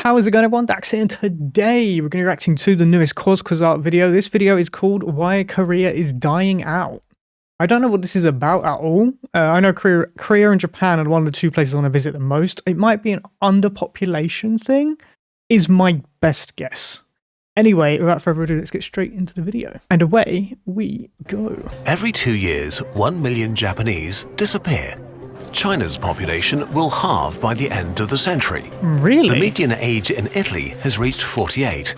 How is it going, everyone? Dax here, and today we're going to be reacting to the newest Quiz Art video. This video is called Why Korea is Dying Out. I don't know what this is about at all. I know Korea and Japan are one of the two places I want to visit the most. It might be an underpopulation thing, is my best guess. Anyway, without further ado, let's get straight into the video. And away we go. Every 2 years, 1 million Japanese disappear. China's population will halve by the end of the century. Really? The median age in Italy has reached 48.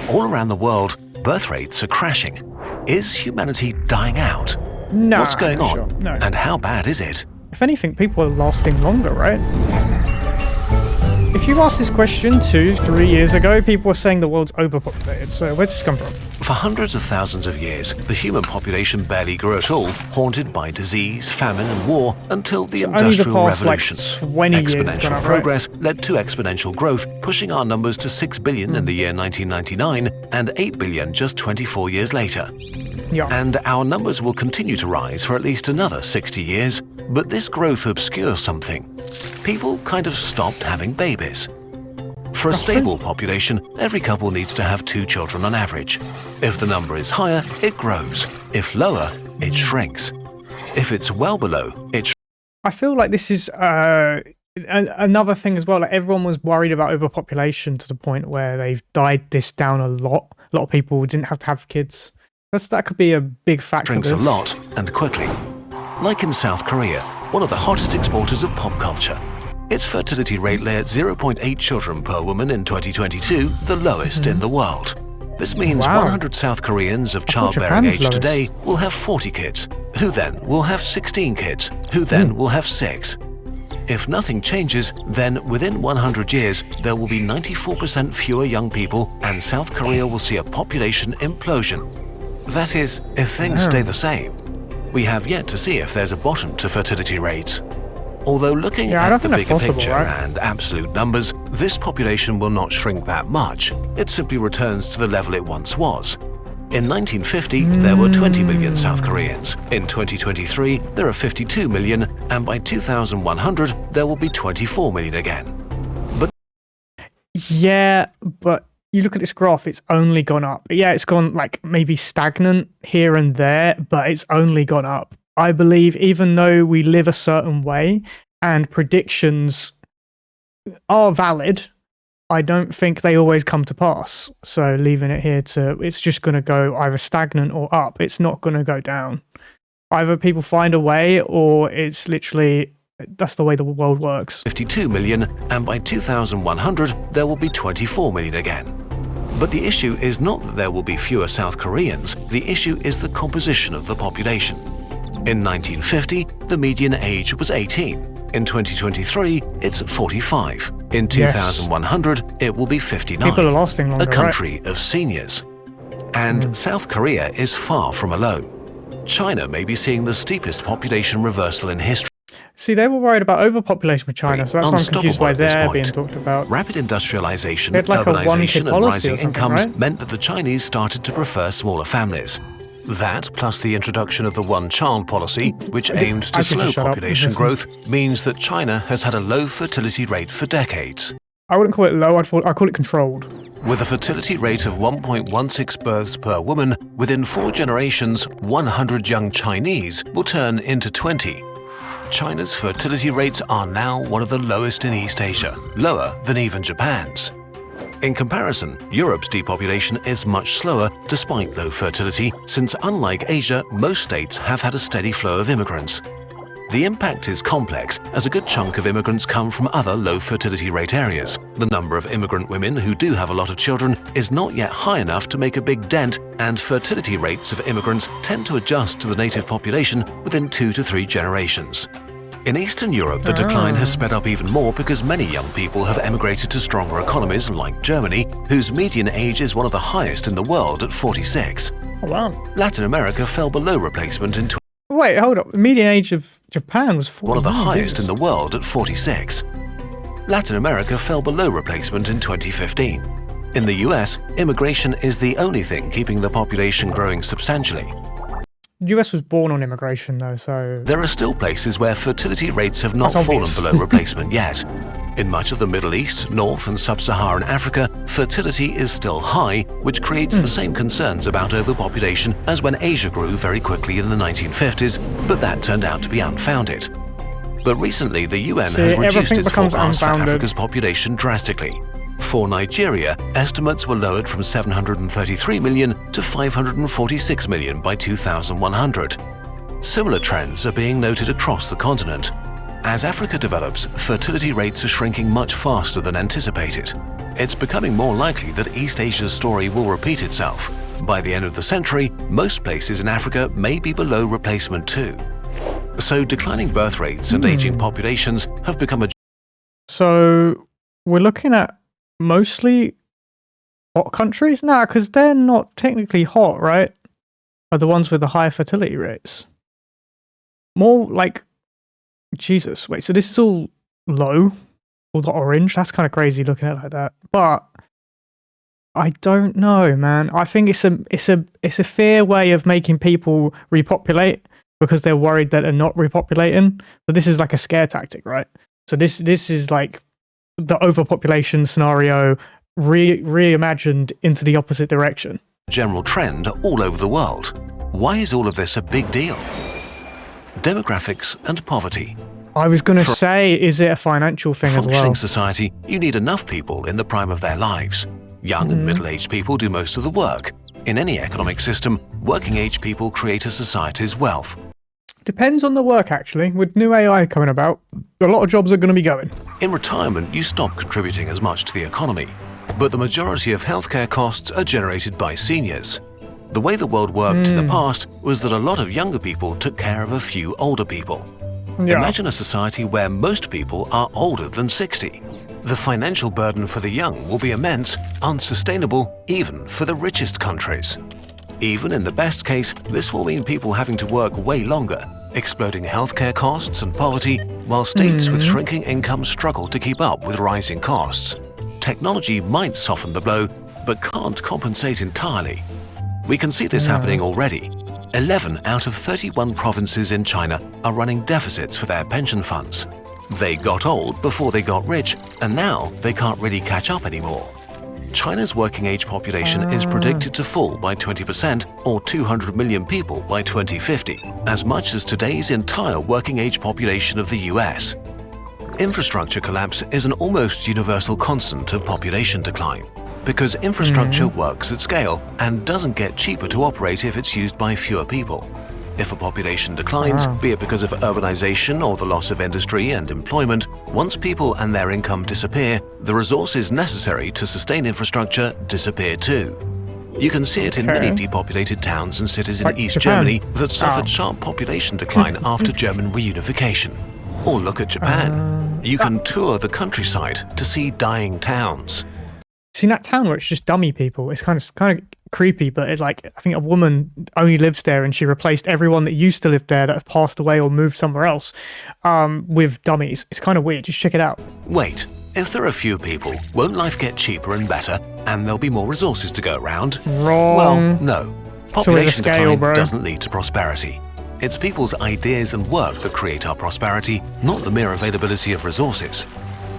All around the world, birth rates are crashing. Is humanity dying out? No. What's going on? Sure. No. And how bad is it? If anything, people are lasting longer, right? If you asked this question 2-3 years ago, people were saying the world's overpopulated. So where's this come from? For hundreds of thousands of years, the human population barely grew at all, haunted by disease, famine and war until the Industrial Revolution. Exponential progress led to exponential growth, pushing our numbers to 6 billion in the year 1999 and 8 billion just 24 years later. Yeah. And our numbers will continue to rise for at least another 60 years, but this growth obscures something. People kind of stopped having babies. For a stable population, every couple needs to have 2 children on average. If the number is higher, it grows. If lower, it shrinks. If it's well below, it shrinks. I feel like this is another thing as well. Like everyone was worried about overpopulation to the point where they've died this down a lot. A lot of people didn't have to have kids. That could be a big factor. Shrinks a lot and quickly. Like in South Korea, one of the hottest exporters of pop culture. Its fertility rate lay at 0.8 children per woman in 2022, the lowest in the world. This means 100 South Koreans of childbearing age today will have 40 kids, who then will have 16 kids, who then will have 6. If nothing changes, then within 100 years, there will be 94% fewer young people and South Korea will see a population implosion. That is, if things stay the same. We have yet to see if there's a bottom to fertility rates. Although looking at the bigger picture and absolute numbers, this population will not shrink that much. It simply returns to the level it once was. In 1950, there were 20 million South Koreans. In 2023, there are 52 million, and by 2100, there will be 24 million again. But but you look at this graph, it's only gone up. Yeah, it's gone like maybe stagnant here and there, but it's only gone up. I believe even though we live a certain way and predictions are valid, I don't think they always come to pass. So leaving it here it's just going to go either stagnant or up. It's not going to go down. Either people find a way or it's literally, that's the way the world works. 52 million, and by 2100, there will be 24 million again. But the issue is not that there will be fewer South Koreans. The issue is the composition of the population. In 1950, the median age was 18. In 2023, it's 45. In 2100, it will be 59. People are lasting longer, a country of seniors. And South Korea is far from alone. China may be seeing the steepest population reversal in history. See, they were worried about overpopulation with China, so that's why I'm confused why they're being talked about. Rapid industrialization, like urbanization, and rising incomes meant that the Chinese started to prefer smaller families. That, plus the introduction of the one-child policy, which aimed to slow population growth, means that China has had a low fertility rate for decades. I wouldn't call it low, I'd call it controlled. With a fertility rate of 1.16 births per woman, within 4 generations, 100 young Chinese will turn into 20. China's fertility rates are now one of the lowest in East Asia, lower than even Japan's. In comparison, Europe's depopulation is much slower despite low fertility, since unlike Asia, most states have had a steady flow of immigrants. The impact is complex, as a good chunk of immigrants come from other low fertility rate areas. The number of immigrant women who do have a lot of children is not yet high enough to make a big dent, and fertility rates of immigrants tend to adjust to the native population within 2 to 3 generations. In Eastern Europe, the decline has sped up even more because many young people have emigrated to stronger economies like Germany, whose median age is one of the highest in the world at 46. Oh, wow. Latin America fell below replacement in Wait, hold up. The median age of Japan was 40. One of the highest in the world at 46. Latin America fell below replacement in 2015. In the US, immigration is the only thing keeping the population growing substantially. The US was born on immigration though, so... There are still places where fertility rates have not fallen below replacement yet. In much of the Middle East, North and Sub-Saharan Africa, fertility is still high, which creates the same concerns about overpopulation as when Asia grew very quickly in the 1950s, but that turned out to be unfounded. But recently, the UN has reduced its forecast for Africa's population drastically. For Nigeria, estimates were lowered from 733 million to 546 million by 2100. Similar trends are being noted across the continent. As Africa develops, fertility rates are shrinking much faster than anticipated. It's becoming more likely that East Asia's story will repeat itself. By the end of the century, most places in Africa may be below replacement too. So declining birth rates and aging populations have become a... So we're looking at mostly hot countries? Nah, because they're not technically hot, right? Are the ones with the higher fertility rates. More like... Jesus, wait, so this is all low? All the orange? That's kind of crazy looking at it like that. But I don't know, man. I think it's a fair way of making people repopulate because they're worried that they're not repopulating. But this is like a scare tactic, right? So this is like the overpopulation scenario reimagined into the opposite direction. General trend all over the world. Why is all of this a big deal? Demographics and poverty. I was going to say, is it a financial thing as well? Functioning society, you need enough people in the prime of their lives. Young and middle-aged people do most of the work. In any economic system, working-age people create a society's wealth. Depends on the work, actually. With new AI coming about, a lot of jobs are going to be going. In retirement, you stop contributing as much to the economy. But the majority of healthcare costs are generated by seniors. The way the world worked in the past was that a lot of younger people took care of a few older people. Yeah. Imagine a society where most people are older than 60. The financial burden for the young will be immense, unsustainable even for the richest countries. Even in the best case, this will mean people having to work way longer, exploding healthcare costs and poverty, while states with shrinking incomes struggle to keep up with rising costs. Technology might soften the blow, but can't compensate entirely. We can see this happening already. 11 out of 31 provinces in China are running deficits for their pension funds. They got old before they got rich, and now they can't really catch up anymore. China's working-age population is predicted to fall by 20%, or 200 million people by 2050, as much as today's entire working-age population of the US. Infrastructure collapse is an almost universal constant of population decline, because infrastructure works at scale and doesn't get cheaper to operate if it's used by fewer people. If a population declines, be it because of urbanization or the loss of industry and employment, once people and their income disappear, the resources necessary to sustain infrastructure disappear too. You can see it in many depopulated towns and cities in East Germany that suffered sharp population decline after German reunification. Or look at Japan. You can tour the countryside to see dying towns. Seen that town where it's just dummy people? It's kind of creepy, but it's like, I think a woman only lives there and she replaced everyone that used to live there that have passed away or moved somewhere else with dummies. It's kind of weird. Just check it out. Wait, if there are few people, won't life get cheaper and better and there'll be more resources to go around? Wrong. Well, no. Population decline bro. doesn't lead to prosperity. It's people's ideas and work that create our prosperity, not the mere availability of resources.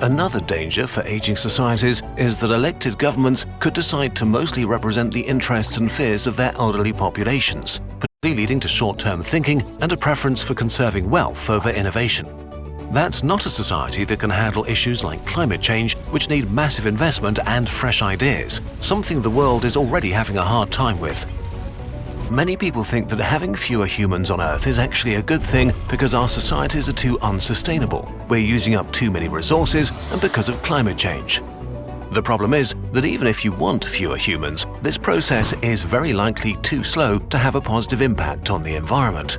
Another danger for aging societies is that elected governments could decide to mostly represent the interests and fears of their elderly populations, potentially leading to short-term thinking and a preference for conserving wealth over innovation. That's not a society that can handle issues like climate change, which need massive investment and fresh ideas, something the world is already having a hard time with. Many people think that having fewer humans on Earth is actually a good thing because our societies are too unsustainable, we're using up too many resources, and because of climate change. The problem is that even if you want fewer humans, this process is very likely too slow to have a positive impact on the environment.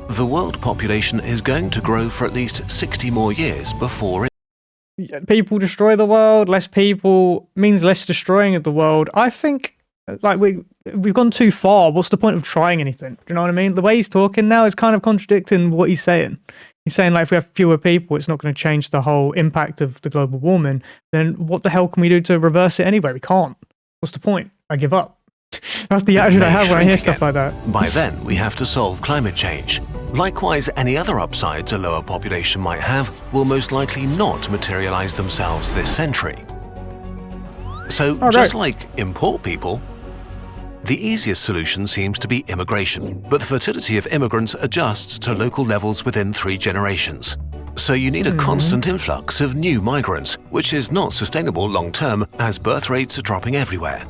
The world population is going to grow for at least 60 more years before it... People destroy the world, less people means less destroying of the world. I think like we've gone too far. What's the point of trying anything? Do you know what I mean? The way he's talking now is kind of contradicting what he's saying. He's saying like if we have fewer people, it's not going to change the whole impact of the global warming. Then what the hell can we do to reverse it anyway? We can't. What's the point? I give up. That's the attitude I have when I hear stuff like that. By then, we have to solve climate change. Likewise, any other upsides a lower population might have will most likely not materialize themselves this century. So, just like import people, the easiest solution seems to be immigration, but the fertility of immigrants adjusts to local levels within 3 generations. So you need a constant influx of new migrants, which is not sustainable long-term as birth rates are dropping everywhere.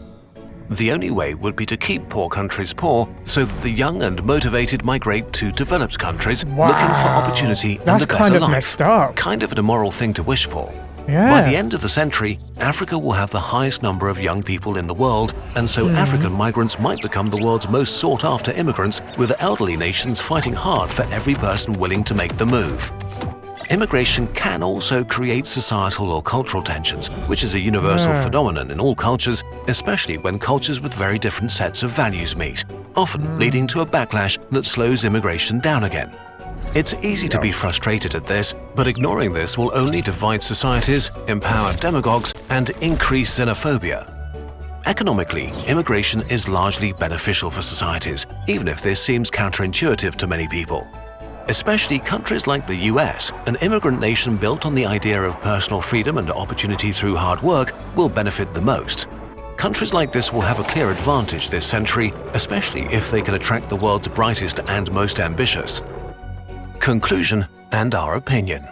The only way would be to keep poor countries poor so that the young and motivated migrate to developed countries looking for opportunity and a better kind of life. Messed up. Kind of an immoral thing to wish for. Yeah. By the end of the century, Africa will have the highest number of young people in the world, and so African migrants might become the world's most sought-after immigrants, with elderly nations fighting hard for every person willing to make the move. Immigration can also create societal or cultural tensions, which is a universal phenomenon in all cultures, especially when cultures with very different sets of values meet, often leading to a backlash that slows immigration down again. It's easy to be frustrated at this, but ignoring this will only divide societies, empower demagogues, and increase xenophobia. Economically, immigration is largely beneficial for societies, even if this seems counterintuitive to many people. Especially countries like the US, an immigrant nation built on the idea of personal freedom and opportunity through hard work, will benefit the most. Countries like this will have a clear advantage this century, especially if they can attract the world's brightest and most ambitious. Conclusion and our opinion.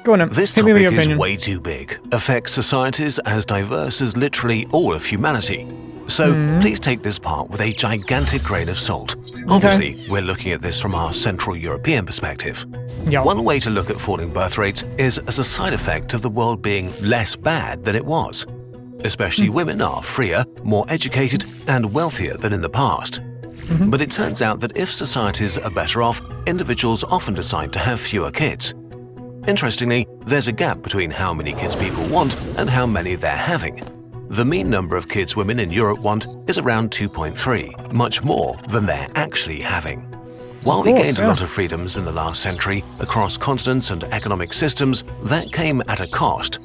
Go on then. This Hit me with topic your is opinion. way too big, affects societies as diverse as literally all of humanity. So please take this part with a gigantic grain of salt. Obviously, we're looking at this from our Central European perspective. Yeah. One way to look at falling birth rates is as a side effect of the world being less bad than it was. Especially women are freer, more educated, and wealthier than in the past. But it turns out that if societies are better off, individuals often decide to have fewer kids. Interestingly, there's a gap between how many kids people want and how many they're having. The mean number of kids women in Europe want is around 2.3, much more than they're actually having. While we gained a lot of freedoms in the last century across continents and economic systems, that came at a cost.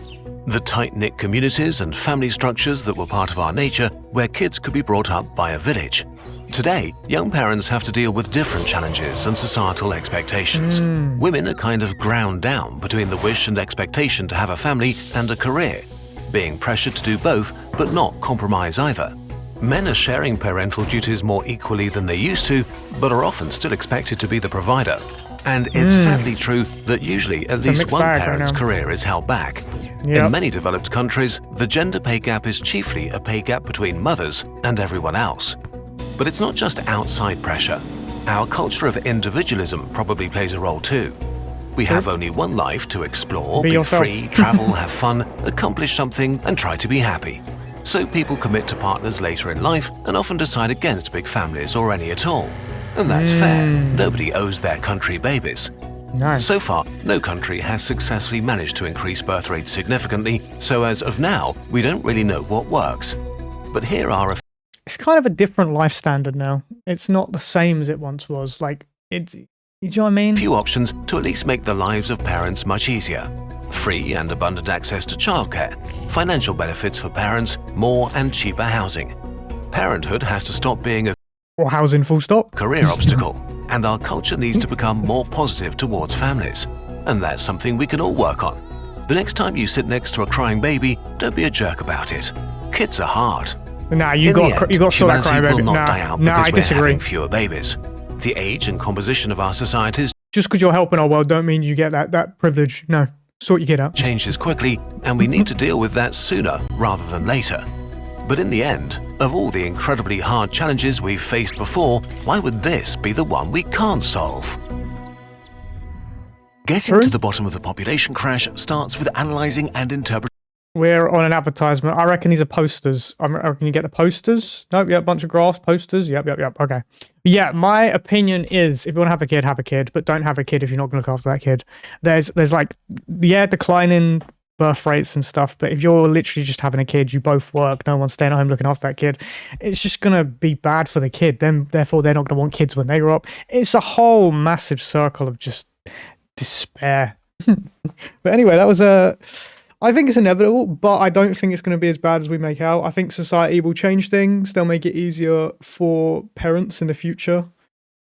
The tight-knit communities and family structures that were part of our nature, where kids could be brought up by a village. Today, young parents have to deal with different challenges and societal expectations. Women are kind of ground down between the wish and expectation to have a family and a career, being pressured to do both but not compromise either. Men are sharing parental duties more equally than they used to, but are often still expected to be the provider. And it's sadly true that usually at least one parent's career is held back. In many developed countries, the gender pay gap is chiefly a pay gap between mothers and everyone else. But it's not just outside pressure. Our culture of individualism probably plays a role too. We have only one life to explore, be free, travel, have fun, accomplish something, and try to be happy. So people commit to partners later in life and often decide against big families or any at all. And that's fair. Nobody owes their country babies. So far, no country has successfully managed to increase birth rates significantly, so as of now, we don't really know what works. But here are a It's kind of a different life standard now. It's not the same as it once was. Like, it's, you know what I mean? few options to at least make the lives of parents much easier. Free and abundant access to childcare, financial benefits for parents, more and cheaper housing. Parenthood has to stop being a Or housing full stop. career obstacle, and our culture needs to become more positive towards families. And that's something we can all work on. The next time you sit next to a crying baby, don't be a jerk about it. Kids are hard. Nah, you In the got end, to sort that crying humanity baby. will not die out Nah, because I we're disagree. having fewer babies. The age and composition of our societies Just because you're helping our world don't mean you get that privilege. No, sort your kid out. changes quickly, and we need to deal with that sooner rather than later. But in the end, of all the incredibly hard challenges we've faced before, why would this be the one we can't solve? Getting to the bottom of the population crash starts with analysing and interpreting. We're on an advertisement. I reckon these are posters. I reckon you get the posters. Nope, yeah, a bunch of graphs, posters. Yep. Okay. Yeah, my opinion is if you want to have a kid, but don't have a kid if you're not going to look after that kid. There's like, declining birth rates and stuff, but if you're literally just having a kid, you both work, no one's staying at home looking after that kid, it's just going to be bad for the kid. Then, therefore, they're not going to want kids when they grow up. It's a whole massive circle of just despair. But anyway, that was I think it's inevitable, but I don't think it's going to be as bad as we make out. I think society will change things. They'll make it easier for parents in the future.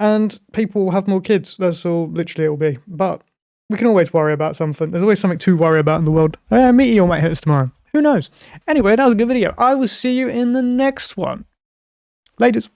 and people will have more kids. That's all literally it will be. But we can always worry about something. There's always something to worry about in the world. A meteor might hit us tomorrow. Who knows? Anyway, that was a good video. I will see you in the next one. Laters.